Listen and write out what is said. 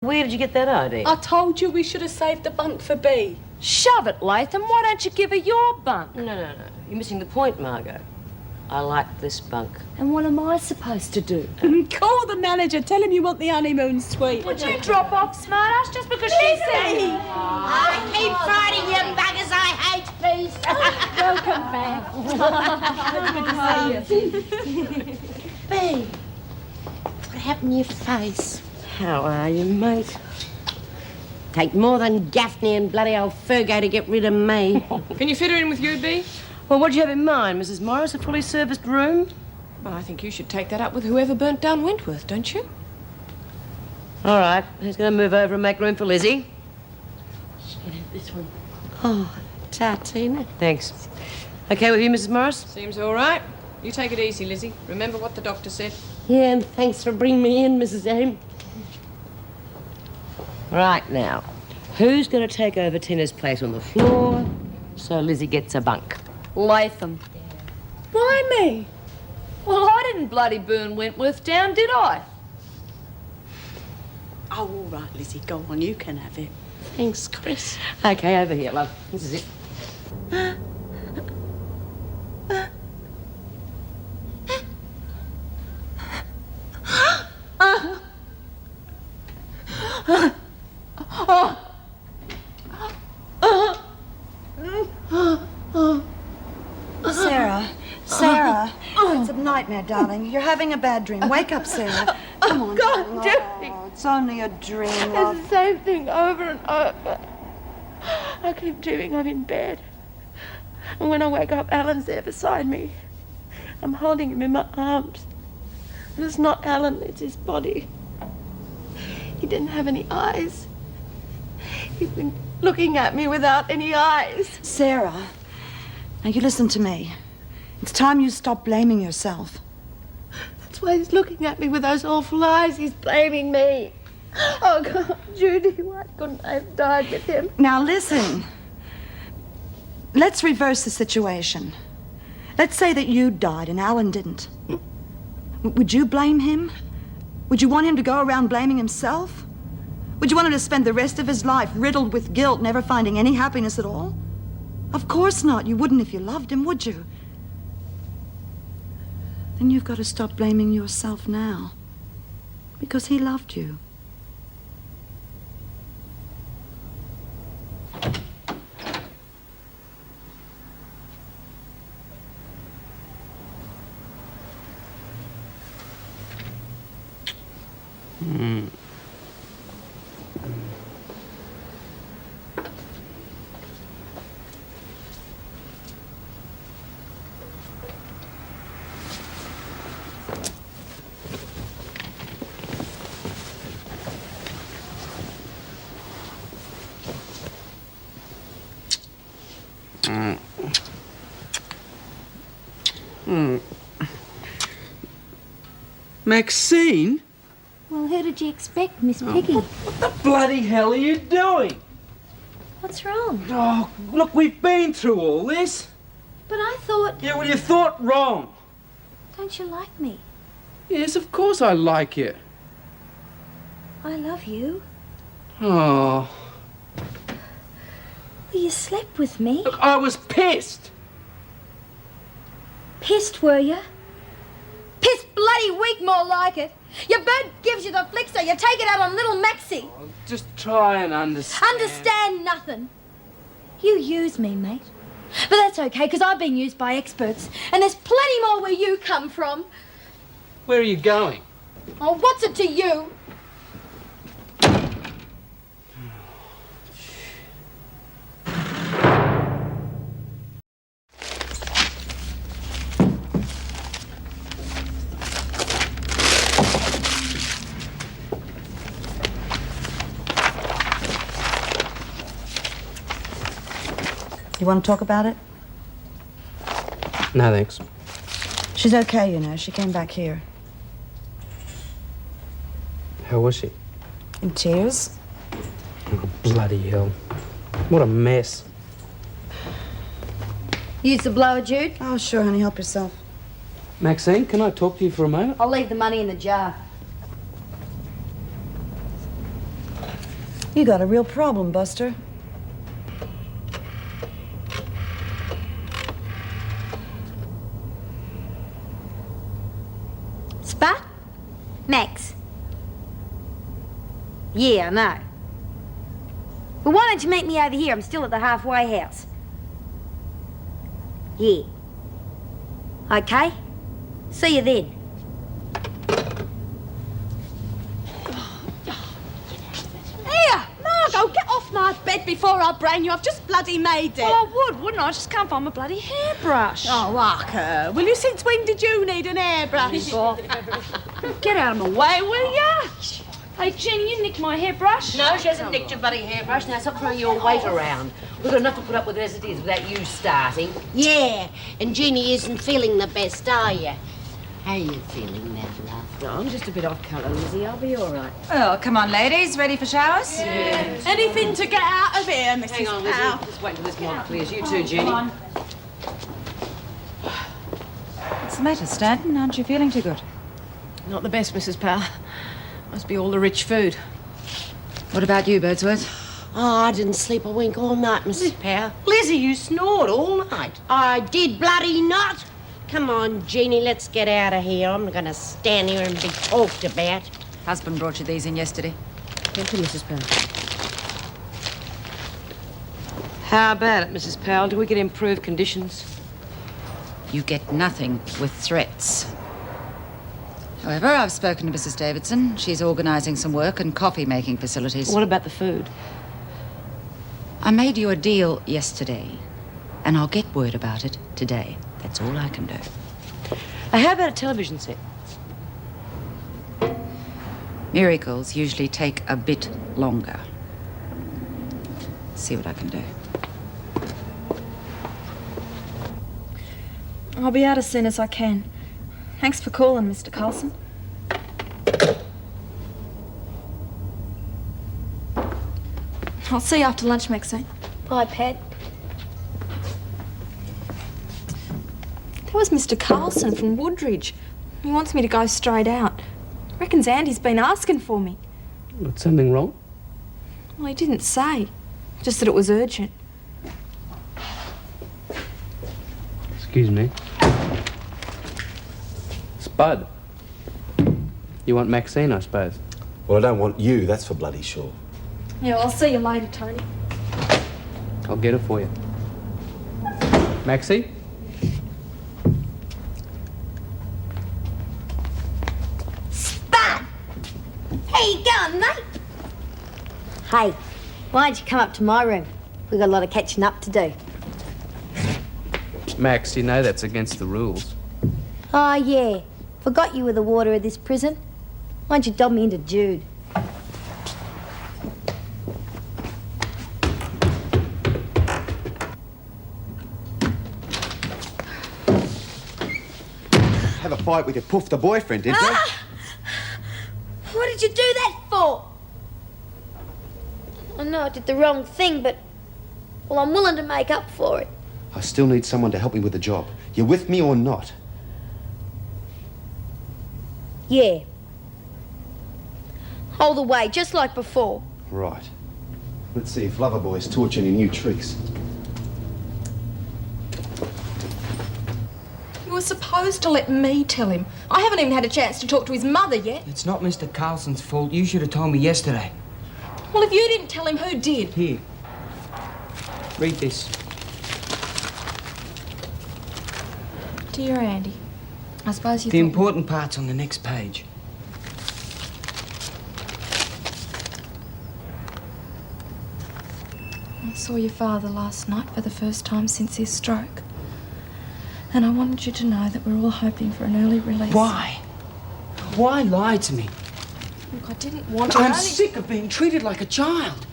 Where did you get that idea? I told you we should have saved the bunk for B. Shove it, Latham. Why don't you give her your bunk? No. You're missing the point, Margot. I like this bunk. And what am I supposed to do? Call the manager. Tell him you want the honeymoon suite. Would you drop off, smartass, just because she said... I keep fighting you buggers I hate, please. Welcome back. B, what happened to your face? How are you, mate? Take more than Gaffney and bloody old Fergo to get rid of me. Can you fit her in with you, B? Well, what do you have in mind, Mrs. Morris? A fully serviced room? Well, I think you should take that up with whoever burnt down Wentworth, don't you? All right. Who's going to move over and make room for Lizzie? She's going to have this one. Oh, Tartina. Thanks. Okay with you, Mrs. Morris? Seems all right. You take it easy, Lizzie. Remember what the doctor said. Yeah, and thanks for bringing me in, Mrs. Aim. Right now, who's going to take over Tina's place on the floor so Lizzie gets a bunk? Latham. Why me? Well, I didn't bloody burn Wentworth down, did I? Oh, all right, Lizzie, go on, you can have it. Thanks, Chris. Okay, over here, love. This is it. Sarah, it's a nightmare, darling. You're having a bad dream. Wake up, Sarah. Come on, God, darling. Oh, it's only a dream. It's the same thing over and over. I keep dreaming I'm in bed. And when I wake up, Alan's there beside me. I'm holding him in my arms. And it's not Alan, it's his body. He didn't have any eyes. He's been looking at me without any eyes. Sarah, now you listen to me. It's time you stop blaming yourself. That's why he's looking at me with those awful eyes. He's blaming me. Oh, God, Judy, why couldn't I have died with him? Now listen. Let's reverse the situation. Let's say that you died and Alan didn't. Would you blame him? Would you want him to go around blaming himself? Would you want him to spend the rest of his life riddled with guilt, never finding any happiness at all? Of course not. You wouldn't if you loved him, would you? Then you've got to stop blaming yourself now. Because he loved you. Maxine? Well, who did you expect, Miss Piggy? What the bloody hell are you doing? What's wrong? Oh, look, we've been through all this. But I thought... Yeah, well, you thought wrong. Don't you like me? Yes, of course I like you. I love you. Oh. Well, you slept with me. Look, I was pissed. Pissed, were you? Pissed bloody weak, more like it. Your bird gives you the flick, so you take it out on little Maxie. Oh, just try and understand. Understand nothing. You use me, mate. But that's okay, because I've been used by experts. And there's plenty more where you come from. Where are you going? Oh, what's it to you? You want to talk about it? No, thanks. She's okay, you know. She came back here. How was she? In tears. Oh, bloody hell. What a mess. Use the blower, Jude. Oh, sure, honey. Help yourself. Maxine, can I talk to you for a moment? I'll leave the money in the jar. You got a real problem, Buster. Spud? Max? Yeah, I know. Well, why don't you meet me over here? I'm still at the halfway house. Yeah. Okay. See you then. Here, Margot, get off my bed before I brain you. I've just bloody made it. Well, I would, wouldn't I? I just can't find my bloody hairbrush. Oh, Arker, will you? Since when did you need an hairbrush? Get out of my way, will ya? Hey, Jenny, you nicked my hairbrush. No, she hasn't nicked your bloody hairbrush. Now stop throwing your weight around. We've got enough to put up with as it is without you starting. Yeah, and Jeannie isn't feeling the best, are you? How are you feeling now, love? No, I'm just a bit off colour, Lizzie. I'll be all right. Oh, come on, ladies. Ready for showers? Anything to get out of here, Mrs. Hang on, Powell. Lizzie. Just wait till this mod clears. You too, Jeannie. What's the matter, Stanton? Aren't you feeling too good? Not the best, Mrs. Powell. Must be all the rich food. What about you, Birdsworth? Oh, I didn't sleep a wink all night, Mrs. Powell. Lizzie, you snored all night. I did bloody not. Come on, Jeannie, let's get out of here. I'm not going to stand here and be talked about. Husband brought you these in yesterday. Thank you, Mrs. Powell. How about it, Mrs. Powell? Do we get improved conditions? You get nothing with threats. However, I've spoken to Mrs. Davidson. She's organising some work and coffee-making facilities. What about the food? I made you a deal yesterday, and I'll get word about it today. That's all I can do. How about a television set? Miracles usually take a bit longer. See what I can do. I'll be out as soon as I can. Thanks for calling, Mr. Carlson. I'll see you after lunch, Maxine. Bye, Pat. That was Mr. Carlson from Woodridge. He wants me to go straight out. Reckons Andy's been asking for me. What's something wrong? Well, he didn't say. Just that it was urgent. Excuse me. Spud. You want Maxine, I suppose? Well, I don't want you, that's for bloody sure. Yeah, I'll see you later, Tony. I'll get it for you. Maxie? Spud! How you going, mate? Hey, why don't you come up to my room? We've got a lot of catching up to do. Max, you know that's against the rules. Oh, yeah. Forgot you were the warder of this prison. Why don't you dob me into Jude? Have a fight with your poof the boyfriend, did you? What did you do that for? I know I did the wrong thing, but... well, I'm willing to make up for it. I still need someone to help me with the job. You with me or not? Yeah. Hold the way, just like before. Right. Let's see if Loverboy's taught you any new tricks. You were supposed to let me tell him. I haven't even had a chance to talk to his mother yet. It's not Mr. Carlson's fault. You should have told me yesterday. Well, if you didn't tell him, who did? Here. Read this. Dear Andy, I suppose you The thought... important part's on the next page. I saw your father last night for the first time since his stroke. And I wanted you to know that we're all hoping for an early release. Why? Why lie to me? Look, I didn't want to. I'm sick of being treated like a child.